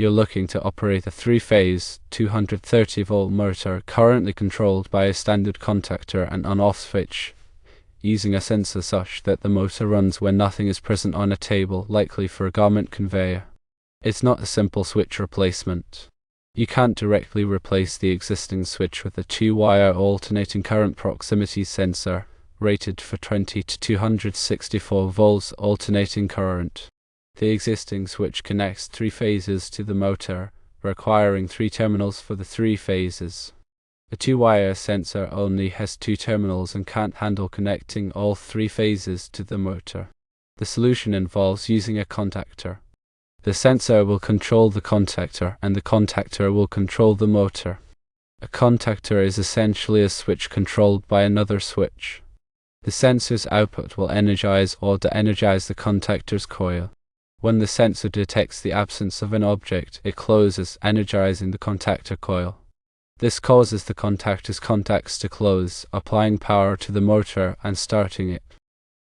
You're looking to operate a 3-phase, 230-volt motor currently controlled by a standard contactor and on-off switch, using a sensor such that the motor runs when nothing is present on a table, likely for a garment conveyor. It's not a simple switch replacement. You can't directly replace the existing switch with a 2-wire alternating current proximity sensor, rated for 20 to 264 volts alternating current. The existing switch connects 3 phases to the motor, requiring 3 terminals for the 3 phases. A 2-wire sensor only has 2 terminals and can't handle connecting all 3 phases to the motor. The solution involves using a contactor. The sensor will control the contactor, and the contactor will control the motor. A contactor is essentially a switch controlled by another switch. The sensor's output will energize or de-energize the contactor's coil. When the sensor detects the absence of an object, it closes, energizing the contactor coil. This causes the contactor's contacts to close, applying power to the motor and starting it.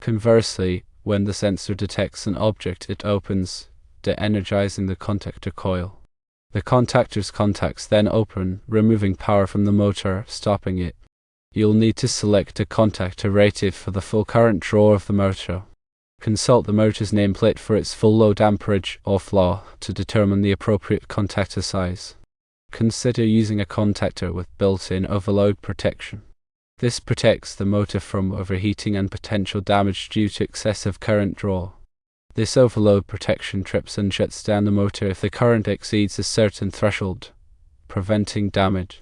Conversely, when the sensor detects an object, it opens, de-energizing the contactor coil. The contactor's contacts then open, removing power from the motor, stopping it. You'll need to select a contactor rated for the full current draw of the motor. Consult the motor's nameplate for its full load amperage or floor to determine the appropriate contactor size. Consider using a contactor with built-in overload protection. This protects the motor from overheating and potential damage due to excessive current draw. This overload protection trips and shuts down the motor if the current exceeds a certain threshold, preventing damage.